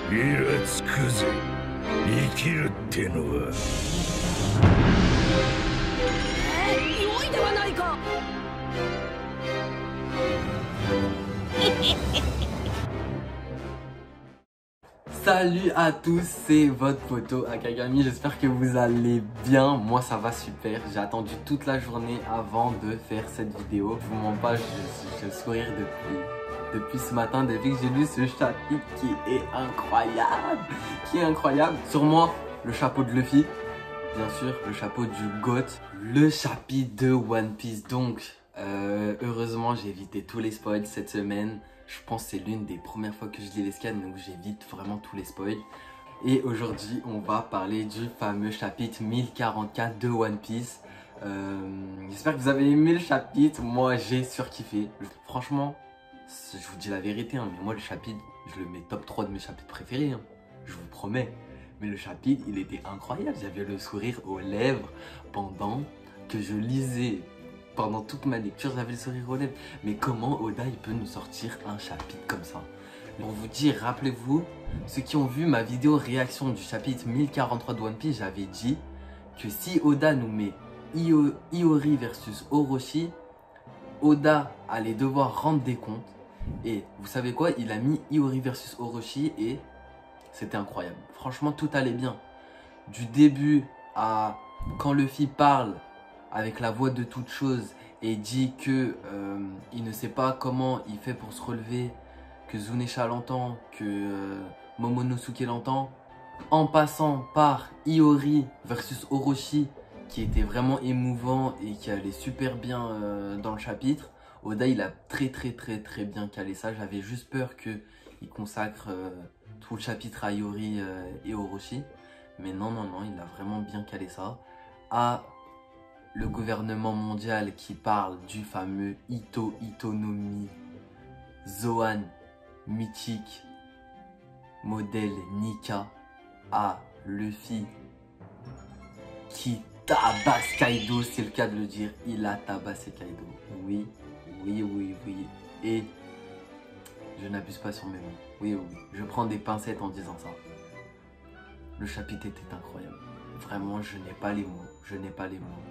イラつくぜ。生きるってのは。良いではないか。Salut à tous, c'est votre poteau Akagami, j'espère que vous allez bien. Moi ça va super, j'ai attendu toute la journée avant de faire cette vidéo. Je vous mens pas, j'ai le sourire depuis ce matin, depuis que j'ai lu ce chapitre qui est incroyable. Sur moi, le chapeau de Luffy, bien sûr, le chapeau du GOAT, le chapitre de One Piece. Donc, heureusement j'ai évité tous les spoils cette semaine. Je pense que c'est l'une des premières fois que je lis les scans, donc j'évite vraiment tous les spoils. Et aujourd'hui, on va parler du fameux chapitre 1044 de One Piece. J'espère que vous avez aimé le chapitre. Moi, j'ai surkiffé. Franchement, je vous dis la vérité, hein, mais moi, le chapitre, je le mets top 3 de mes chapitres préférés. Hein, je vous promets. Mais le chapitre, il était incroyable. J'avais le sourire aux lèvres pendant que je lisais. Pendant toute ma lecture, j'avais le sourire aux lèvres. Mais comment Oda il peut nous sortir un chapitre comme ça? Pour vous dire, rappelez-vous, ceux qui ont vu ma vidéo réaction du chapitre 1043 de One Piece, j'avais dit que si Oda nous met Iori versus Orochi, Oda allait devoir rendre des comptes. Et vous savez quoi? Il a mis Iori versus Orochi et c'était incroyable. Franchement, tout allait bien. Du début à quand Luffy parle avec la voix de toute chose et dit que il ne sait pas comment il fait pour se relever, que Zunesha l'entend, que Momonosuke l'entend, en passant par Iori versus Orochi qui était vraiment émouvant et qui allait super bien dans le chapitre. Oda il a très bien calé ça. J'avais juste peur qu'il consacre tout le chapitre à Iori et Orochi, mais non, il a vraiment bien calé ça. Le gouvernement mondial qui parle du fameux Itonomi, Zoan, mythique, modèle Nika, à Luffy qui tabasse Kaido, c'est le cas de le dire, il a tabassé Kaido. Oui. Et je n'abuse pas sur mes mots. Oui. Je prends des pincettes en disant ça. Le chapitre était incroyable. Vraiment, je n'ai pas les mots.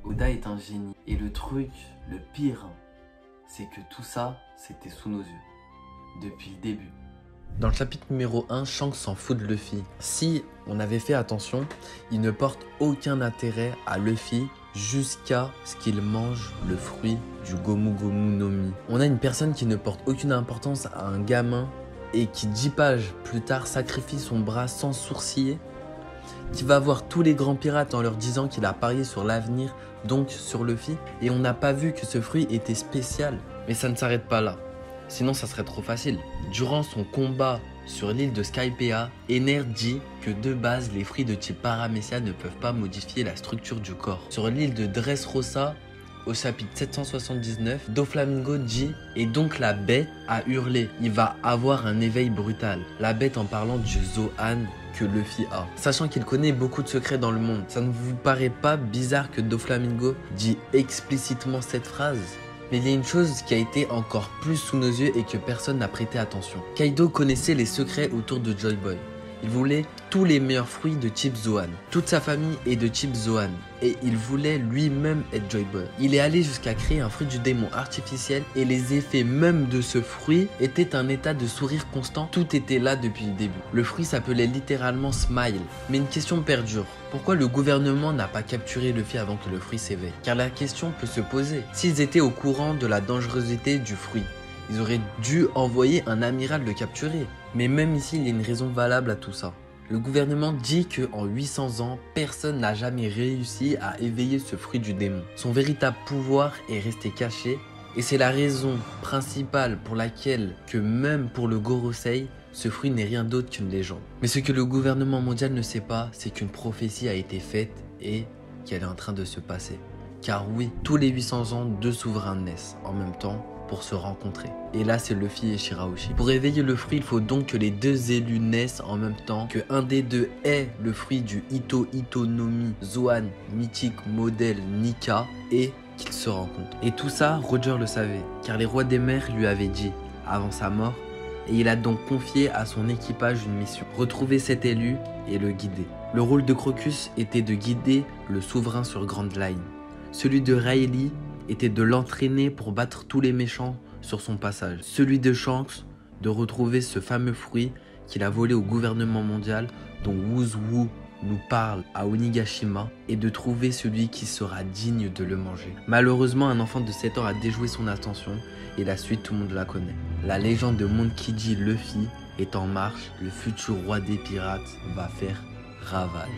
Oda est un génie. Et le truc, le pire, c'est que tout ça, c'était sous nos yeux. Depuis le début. Dans le chapitre numéro 1, Shanks s'en fout de Luffy. Si on avait fait attention, il ne porte aucun intérêt à Luffy jusqu'à ce qu'il mange le fruit du Gomu Gomu no Mi. On a une personne qui ne porte aucune importance à un gamin et qui 10 pages plus tard sacrifie son bras sans sourciller, qui va voir tous les grands pirates en leur disant qu'il a parié sur l'avenir, donc sur Luffy, et on n'a pas vu que ce fruit était spécial. Mais ça ne s'arrête pas là, sinon ça serait trop facile. Durant son combat sur l'île de Skypiea, Ener dit que de base, les fruits de type Paramecia ne peuvent pas modifier la structure du corps. Sur l'île de Dressrosa, au chapitre 779, Doflamingo dit « Et donc la bête a hurlé, il va avoir un éveil brutal. » La bête en parlant du Zoan que Luffy a. Sachant qu'il connaît beaucoup de secrets dans le monde, ça ne vous paraît pas bizarre que Doflamingo dit explicitement cette phrase? Mais il y a une chose qui a été encore plus sous nos yeux et que personne n'a prêté attention. Kaido connaissait les secrets autour de Joy Boy. Il voulait tous les meilleurs fruits de type Zoan. Toute sa famille est de type Zoan. Et il voulait lui-même être Joy Boy. Il est allé jusqu'à créer un fruit du démon artificiel et les effets même de ce fruit étaient un état de sourire constant. Tout était là depuis le début. Le fruit s'appelait littéralement Smile. Mais une question perdure. Pourquoi le gouvernement n'a pas capturé Luffy avant que le fruit s'éveille? Car la question peut se poser. S'ils étaient au courant de la dangerosité du fruit, ils auraient dû envoyer un amiral le capturer. Mais même ici, il y a une raison valable à tout ça. Le gouvernement dit qu'en 800 ans, personne n'a jamais réussi à éveiller ce fruit du démon. Son véritable pouvoir est resté caché et c'est la raison principale pour laquelle que même pour le Gorosei, ce fruit n'est rien d'autre qu'une légende. Mais ce que le gouvernement mondial ne sait pas, c'est qu'une prophétie a été faite et qu'elle est en train de se passer. Car oui, tous les 800 ans, deux souverains naissent en même temps pour se rencontrer. Et là, c'est Luffy et Shirahoshi. Pour éveiller le fruit, il faut donc que les deux élus naissent en même temps, que un des deux ait le fruit du Itonomi, Zoan, mythique, modèle, Nika, et qu'ils se rencontrent. Et tout ça, Roger le savait, car les rois des mers lui avaient dit, avant sa mort, et il a donc confié à son équipage une mission, retrouver cet élu et le guider. Le rôle de Crocus était de guider le souverain sur Grand Line. Celui de Rayleigh était de l'entraîner pour battre tous les méchants sur son passage. Celui de Shanks, de retrouver ce fameux fruit qu'il a volé au gouvernement mondial dont Woozwoo nous parle à Onigashima et de trouver celui qui sera digne de le manger. Malheureusement, un enfant de 7 ans a déjoué son attention et la suite, tout le monde la connaît. La légende de Monkey D. Luffy est en marche, le futur roi des pirates va faire ravage.